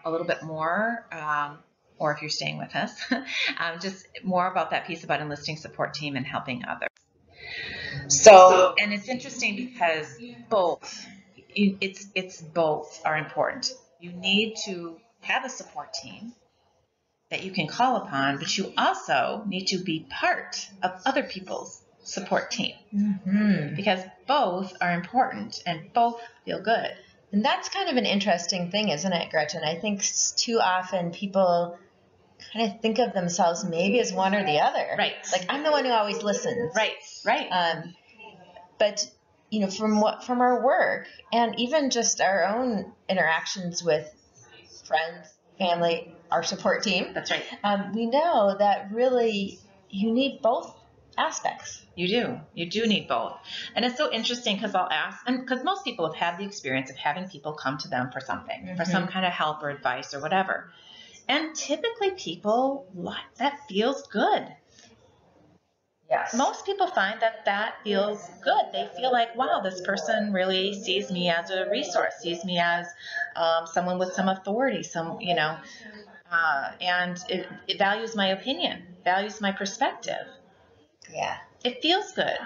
a little bit more, or if you're staying with us, just more about that piece about enlisting support team and helping others. So, and it's interesting because it's both are important. You need to have a support team that you can call upon, but you also need to be part of other people's support team, because both are important and both feel good. And that's kind of an interesting thing, isn't it, Gretchen? I think too often people kind of think of themselves maybe as one or the other. Right. Like, I'm the one who always listens. Right. But from our work and even just our own interactions with friends, family, our support team. That's right. We know that really you need both aspects. You do need both. And it's so interesting because I'll ask, and because most people have had the experience of having people come to them for something, for some kind of help or advice or whatever. And typically people that feels good. Yes. Most people find that feels good. They feel like, wow, this person really sees me as a resource, sees me as someone with some authority, and it values my opinion, values my perspective. Yeah. It feels good.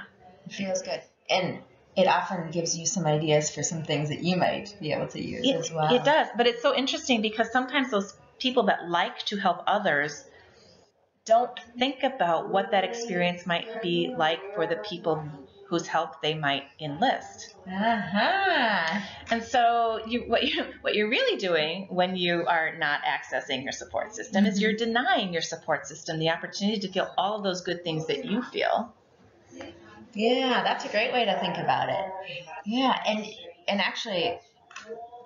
It feels good. And it often gives you some ideas for some things that you might be able to use as well. It does. But it's so interesting because sometimes those people that like to help others don't think about what that experience might be like for the people whose help they might enlist. And so what you're really doing when you are not accessing your support system is you're denying your support system the opportunity to feel all of those good things that you feel. Yeah, that's a great way to think about it. Yeah, and actually,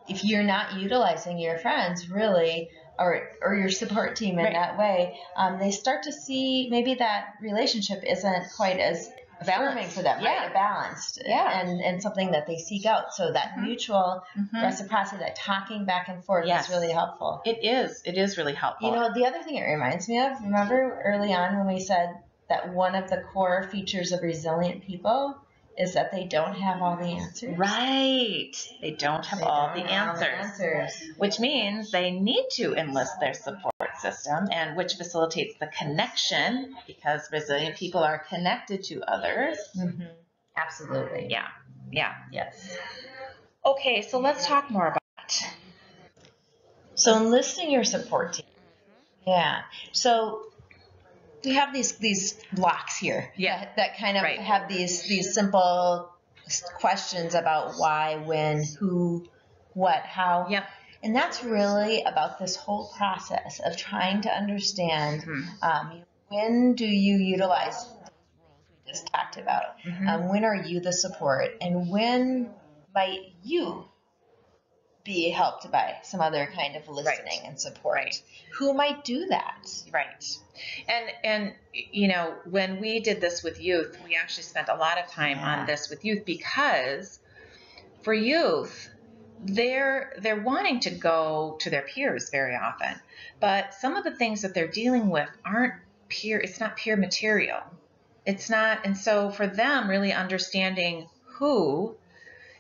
if you're not utilizing your friends really, or your support team in that way, they start to see maybe that relationship isn't quite as affirming for them, right? Balanced, and something that they seek out. So that mutual reciprocity, that talking back and forth is really helpful. It is really helpful. The other thing it reminds me of, remember early on when we said that one of the core features of resilient people is that they don't have all the answers. Right. They don't have all the answers. Which means they need to enlist their support system, and which facilitates the connection, because resilient people are connected to others. Absolutely. Yeah. Yes. Okay, so let's talk more about it. So enlisting your support team. Yeah. So we have these blocks here that kind of have these simple questions about why, when, who, what, how. Yep. And that's really about this whole process of trying to understand when do you utilize those roles we just talked about? When are you the support? And when might you be helped by some other kind of listening and support? Who might do that? Right. And when we did this with youth, we actually spent a lot of time on this with youth, because for youth, they're wanting to go to their peers very often, but some of the things that they're dealing with aren't peer. It's not peer material. It's not. And so for them, really understanding who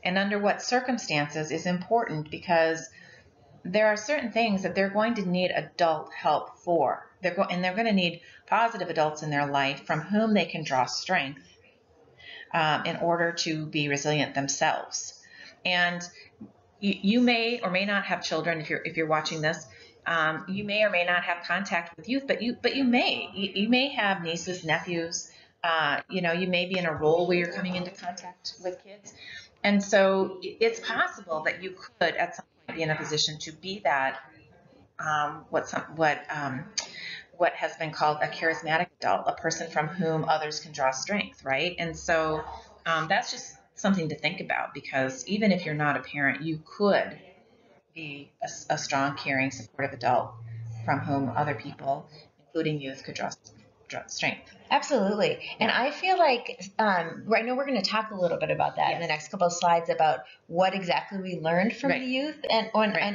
and under what circumstances is important, because there are certain things that they're going to need adult help for. They're going to need positive adults in their life from whom they can draw strength in order to be resilient themselves. And you may or may not have children if you're watching this. You may or may not have contact with youth, but you may have nieces, nephews. You may be in a role where you're coming into contact with kids, and so it's possible that you could at some point be in a position to be that what has been called a charismatic adult, a person from whom others can draw strength, right? And so that's just something to think about, because even if you're not a parent, you could be a strong, caring, supportive adult from whom other people, including youth, could draw strength. strength. Absolutely. And I feel like, I know we're going to talk a little bit about that in the next couple of slides about what exactly we learned from the youth and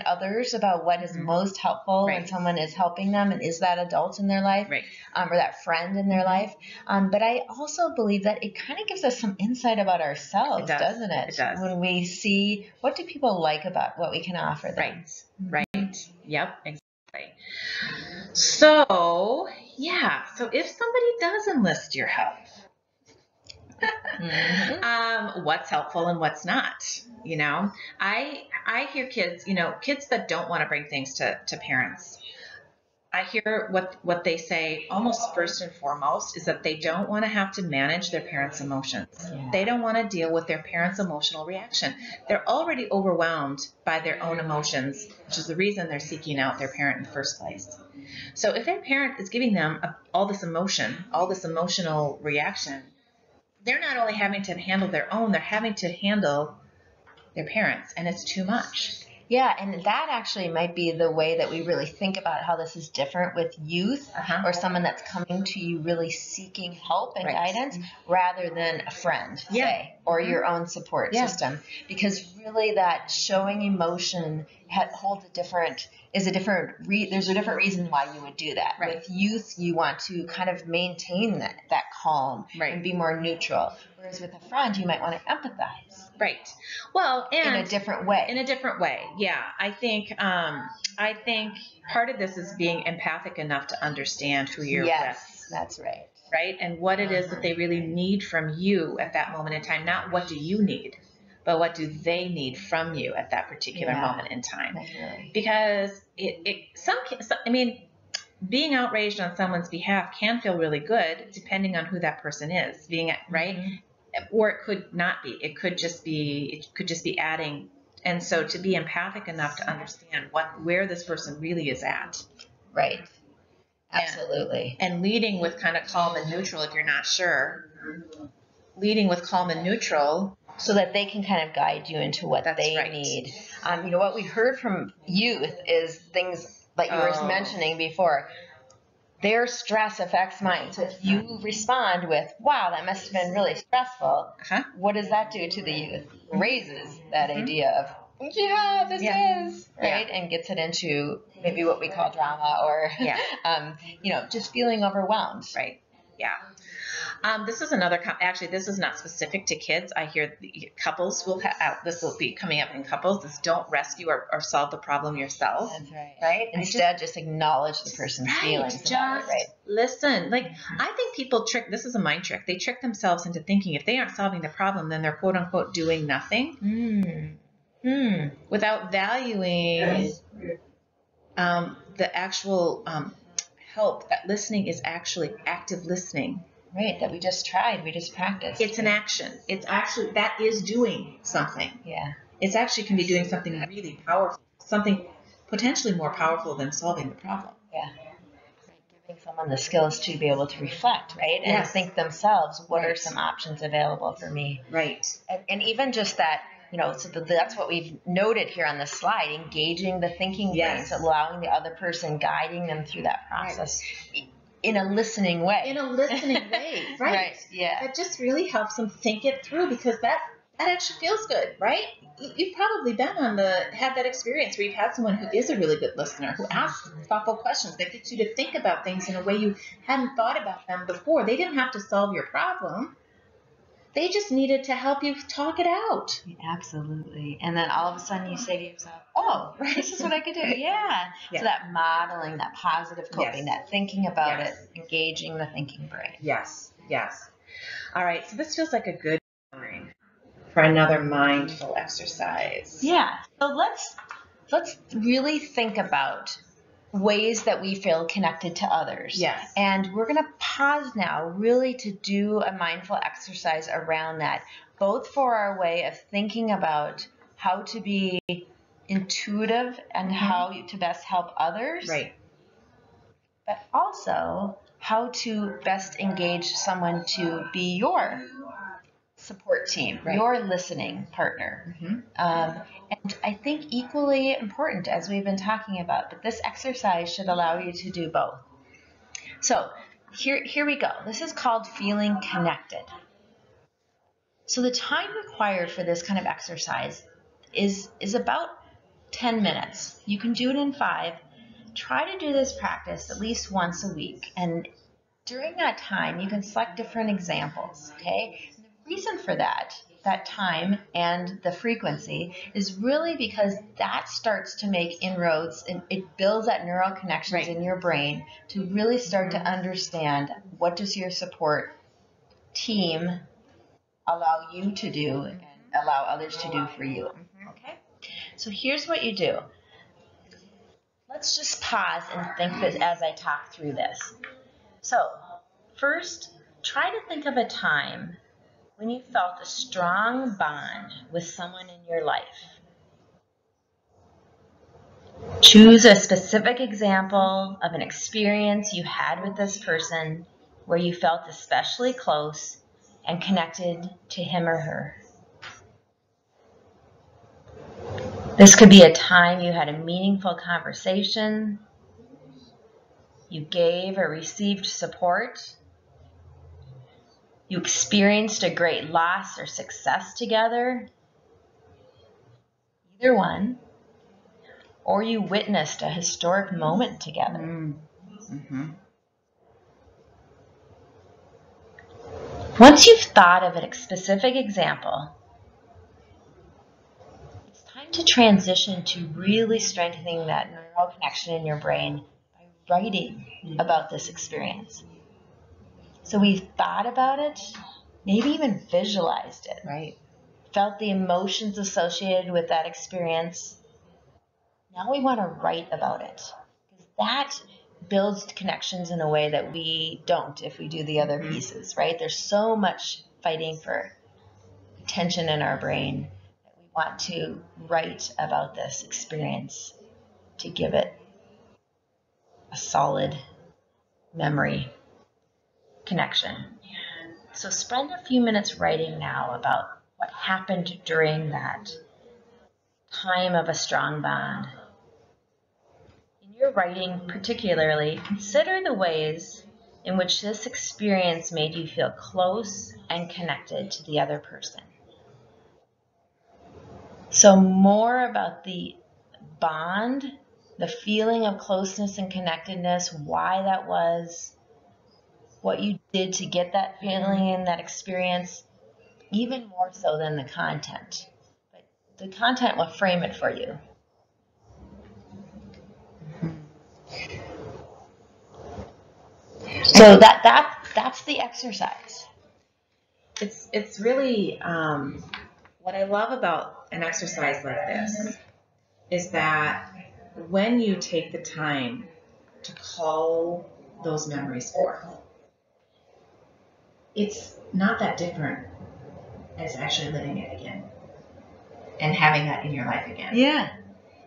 others about what is most helpful when someone is helping them and is that adult in their life or that friend in their life. But I also believe that it kind of gives us some insight about ourselves, doesn't it? It does. When we see what do people like about what we can offer them. Right. Yep, exactly. So, so if somebody does enlist your help, what's helpful and what's not? You know, I hear kids, kids that don't want to bring things to parents. I hear what they say almost first and foremost is that they don't want to have to manage their parents' emotions. Yeah. They don't want to deal with their parents' emotional reaction. They're already overwhelmed by their own emotions, which is the reason they're seeking out their parent in the first place. So if their parent is giving them all this emotion, all this emotional reaction, they're not only having to handle their own, they're having to handle their parents, and it's too much. Yeah, and that actually might be the way that we really think about how this is different with youth or someone that's coming to you really seeking help and guidance rather than a friend, say, or your own support system. Because really that showing emotion holds there's a different reason why you would do that. Right. With youth, you want to kind of maintain that calm and be more neutral. Whereas with a friend, you might want to empathize. Right. Well, and in a different way. Yeah. I think part of this is being empathic enough to understand who you're with. That's right. Right? And what it is that they really need from you at that moment in time. Not what do you need, but what do they need from you at that particular moment in time. Really. Because being outraged on someone's behalf can feel really good depending on who that person is. Right? Mm-hmm. Or it could not be. It could just be adding. And so to be empathic enough to understand where this person really is at. Right. Absolutely. And leading with kind of calm and neutral if you're not sure. Leading with calm and neutral. So that they can kind of guide you into what they need. What we heard from youth is things like you were mentioning before. Their stress affects mine. So if you respond with, wow, that must have been really stressful, what does that do to the youth? Raises that idea of, this is, right? And gets it into maybe what we call drama or, just feeling overwhelmed. Right. Yeah. This is this is not specific to kids. I hear couples this will be coming up in couples. This don't rescue or solve the problem yourself. That's right. Right? Instead, just acknowledge the person's feelings. Just listen. I think people this is a mind trick. They trick themselves into thinking if they aren't solving the problem, then they're quote unquote doing nothing. Without valuing the actual help. That listening is actually active listening. Right, that we just tried, we just practiced. It's an action. It's actually, that is doing something. Yeah. It's actually can be doing something really powerful, something potentially more powerful than solving the problem. Yeah. Giving someone the skills to be able to reflect, right? And think themselves, what are some options available for me? Right. And even just that, so that's what we've noted here on the slide, engaging the thinking brains, allowing the other person, guiding them through that process. Right. In a listening way. Right. Yeah. That just really helps them think it through because that actually feels good, right? You've probably had that experience where you've had someone who is a really good listener, who asks thoughtful questions that gets you to think about things in a way you hadn't thought about them before. They didn't have to solve your problem. They just needed to help you talk it out. Absolutely. And then all of a sudden you say to yourself, this is what I could do. Yeah. So that modeling, that positive coping, that thinking about it, engaging the thinking brain. Yes. All right. So this feels like a good time for another mindful exercise. Yeah. So let's really think about ways that we feel connected to others. Yes. And we're going to pause now really to do a mindful exercise around that, both for our way of thinking about how to be intuitive and how to best help others. Right. But also how to best engage someone to be your support team, your listening partner. And I think equally important, as we've been talking about, but this exercise should allow you to do both. So here we go. This is called feeling connected. So the time required for this kind of exercise is about 10 minutes. You can do it in 5. Try to do this practice at least once a week. And during that time, you can select different examples, okay? And the reason for that time and the frequency is really because that starts to make inroads and it builds that neural connections in your brain to really start to understand what does your support team allow you to do and allow others to do for you, okay? So here's what you do. Let's just pause and think this as I talk through this. So, first, try to think of a time when you felt a strong bond with someone in your life. Choose a specific example of an experience you had with this person where you felt especially close and connected to him or her. This could be a time you had a meaningful conversation, you gave or received support, you experienced a great loss or success together, either one, or you witnessed a historic moment together. Mm-hmm. Once you've thought of a specific example, it's time to transition to really strengthening that neural connection in your brain by writing about this experience. So we thought about it, maybe even visualized it, Right. Felt the emotions associated with that experience. Now we want to write about it. Because that builds connections in a way that we don't if we do the other pieces, right? There's so much fighting for attention in our brain that we want to write about this experience to give it a solid memory connection. So spend a few minutes writing now about what happened during that time of a strong bond. In your writing particularly, consider the ways in which this experience made you feel close and connected to the other person. So more about the bond, the feeling of closeness and connectedness, why that was, what you did to get that feeling and that experience, even more so than the content. But the content will frame it for you. So that's the exercise. It's really what I love about an exercise like this is that when you take the time to call those memories forth, it's not that different as actually living it again and having that in your life again. Yeah.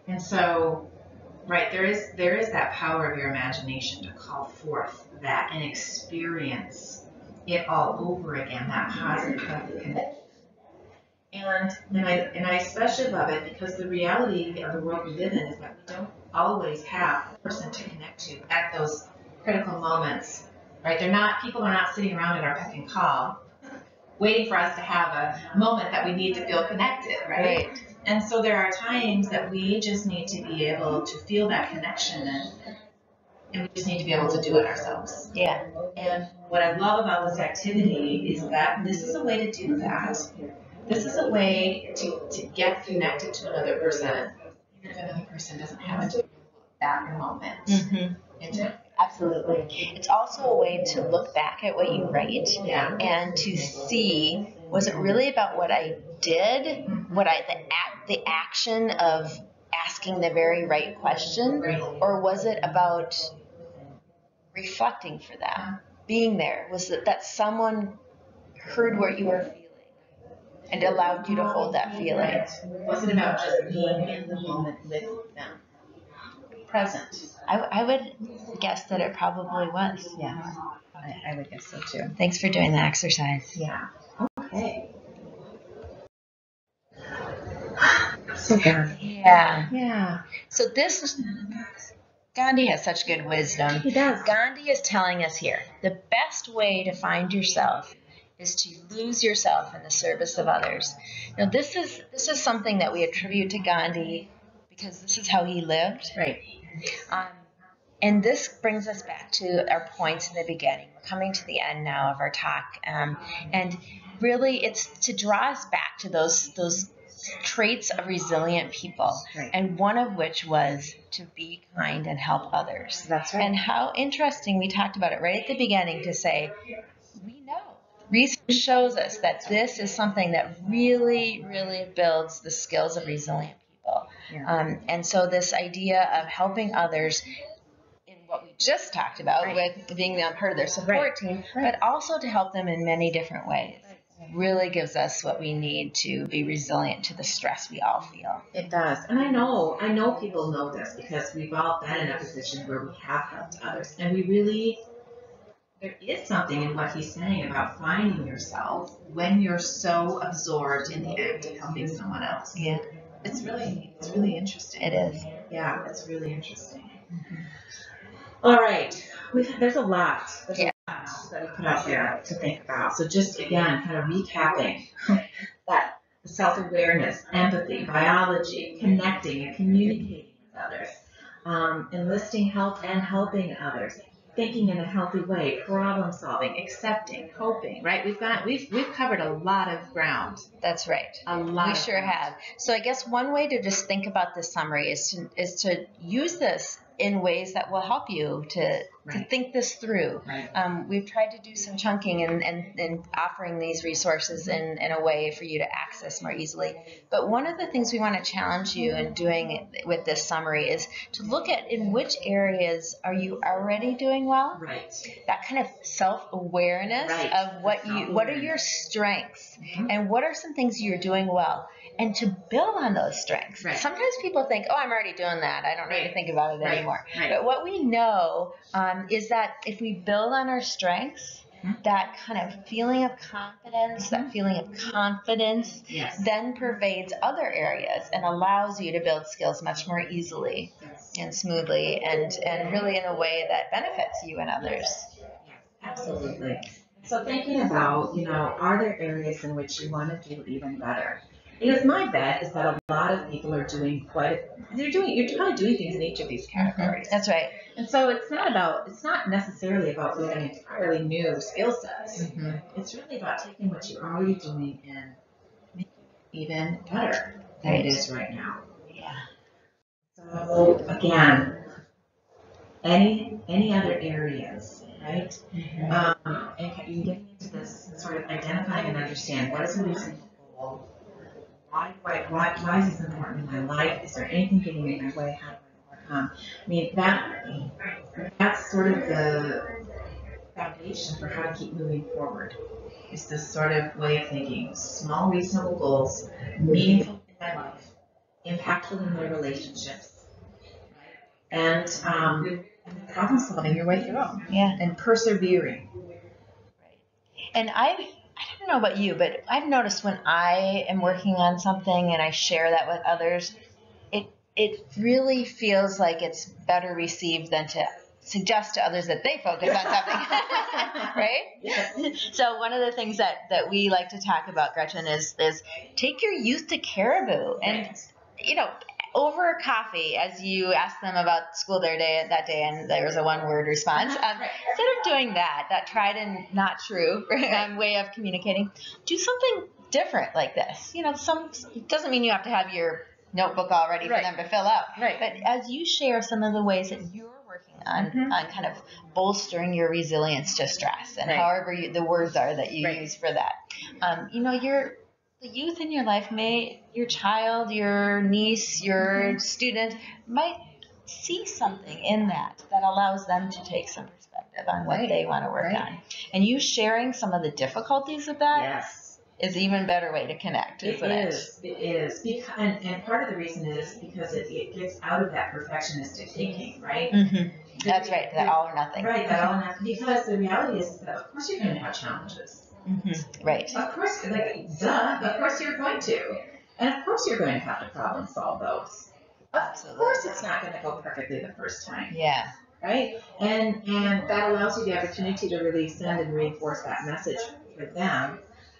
And so, right, there is that power of your imagination to call forth that and experience it all over again, that positive connection. And I especially love it because the reality of the world we live in is that we don't always have a person to connect to at those critical moments, right? People are not sitting around at our beck and call waiting for us to have a moment that we need to feel connected, right? And so there are times that we just need to be able to feel that connection and we just need to be able to do it ourselves. Yeah. And what I love about this activity is that this is a way to do that. This is a way to get connected to another person, even if another person doesn't have it that moment. Mm-hmm. Absolutely. It's also a way to look back at what you write and to see, was it really about what I did, the action of asking the very right question, or was it about reflecting for that, being there? Was it that someone heard what you were feeling and allowed you to hold that feeling? Was it about just being in the moment with them? Present. I would guess that it probably was. Yeah, I would guess so too. Thanks for doing the exercise. Yeah. Okay. So fun. Yeah. Yeah. So this Gandhi has such good wisdom. He does. Gandhi is telling us here, the best way to find yourself is to lose yourself in the service of others. Now, this is something that we attribute to Gandhi because this is how he lived. Right. And this brings us back to our points in the beginning. We're coming to the end now of our talk. And really, it's to draw us back to those traits of resilient people. Right. And one of which was to be kind and help others. That's right. And how interesting, we talked about it right at the beginning, to say, we know. Research shows us that this is something that really, really builds the skills of resilient people. Yeah. And so this idea of helping others in what we just talked about, Right. with being a part of their support Right. team, Right. but also to help them in many different ways, really gives us what we need to be resilient to the stress we all feel. It does. And I know people know this because we've all been in a position where we have helped others. And we really, there is something in what he's saying about finding yourself when you're so absorbed in the act of helping someone else. Yeah, It's really interesting. it is. Yeah, it's really interesting. All right. There's a lot. There's a lot that we put out there to think about. So just again, kind of recapping that self-awareness, empathy, biology, connecting and communicating with others, enlisting help and helping others, thinking in a healthy way, problem solving, accepting, coping, right? We've covered a lot of ground. That's right. A lot. We of sure ground. have. So I guess one way to just think about this summary is to use this in ways that will help you to think this through. Right. We've tried to do some chunking and offering these resources in a way for you to access more easily. But one of the things we want to challenge you in doing with this summary is to look at in which areas are you already doing well. Right. That kind of self-awareness of what are your strengths, and what are some things you're doing well, and to build on those strengths. Right. Sometimes people think, oh, I'm already doing that, I don't need to think about it anymore. Right. But what we know is that if we build on our strengths, that kind of feeling of confidence, that feeling of confidence, then pervades other areas and allows you to build skills much more easily and smoothly, and really in a way that benefits you and others. Absolutely. So thinking about, are there areas in which you want to do even better? Because my bet is that a lot of people are doing you're probably doing things in each of these categories. That's right. And so it's not necessarily about building entirely new skill sets. It's really about taking what you're already doing and making it even better than it is right now. Yeah. So again, any other areas, right? And you get into this sort of identifying and understand what is the reason goal. Why is this important in my life? Is there anything getting in my way? How do I overcome? I mean, that's sort of the foundation for how to keep moving forward. It's this sort of way of thinking: small, reasonable goals, meaningful in my life, impactful in my relationships, and problem solving your way through them. Yeah. And persevering. Right. And I don't know about you, but I've noticed when I am working on something and I share that with others, it really feels like it's better received than to suggest to others that they focus on something. Right? Yes. So one of the things that we like to talk about, Gretchen, is take your youth to Caribou, and over coffee, as you asked them about school that day, and there was a one-word response. Instead of doing that tried and not true way of communicating, do something different like this. It doesn't mean you have to have your notebook all ready for them to fill out. Right. But as you share some of the ways that you're working on kind of bolstering your resilience to stress, and however the words are that you use for that, the youth in your life your child, your niece, your student might see something in that allows them to take some perspective on what they want to work on. And you sharing some of the difficulties of that is an even better way to connect, isn't it? It is. And part of the reason is because it gets out of that perfectionistic thinking, right? That's right, that all or nothing. Right, that all or nothing. Because the reality is that, of course, you're going to have challenges. Right. Of course, of course you're going to. And of course you're going to have to problem solve those. Of course, it's not going to go perfectly the first time. Yeah. Right? And that allows you the opportunity to really send and reinforce that message for them,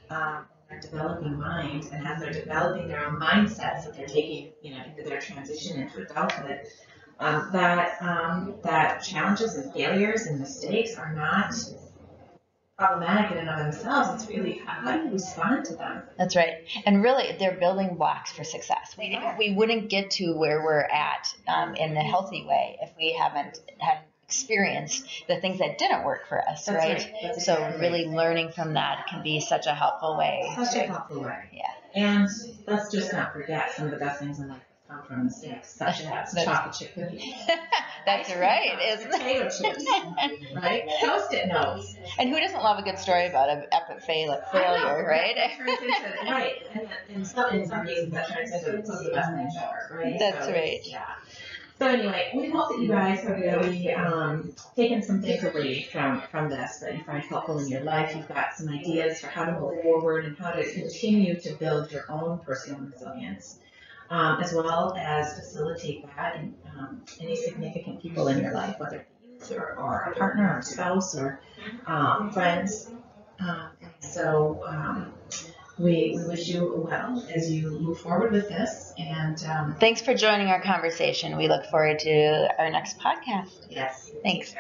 their developing mind, and as they're developing their own mindsets that they're taking, into their transition into adulthood, that challenges and failures and mistakes are not problematic in and of themselves. It's really how do you respond to them. That's right. And really, they're building blocks for success. We wouldn't get to where we're at in a healthy way if we hadn't experienced the things that didn't work for us, That's right? That's so exactly really learning from that can be such a helpful way. Such a helpful way. Yeah. And let's just not forget some of the best things in life come from mistakes, such as chocolate chip cookies. That's right, isn't it? Potato chips, right? Post-it notes. And who doesn't love a good story about an epic failure, right? That turns into, right. And in some cases, that turns into some of the best things ever, right? That's right. Yeah. So anyway, we hope that you guys have really taken some things away from this that you find helpful in your life. You've got some ideas for how to move forward and how to continue to build your own personal resilience, as well as facilitate that in any significant people in your life, whether it be youth or a partner or a spouse or friends. We wish you well as you move forward with this. And thanks for joining our conversation. We look forward to our next podcast. Yes. Thanks.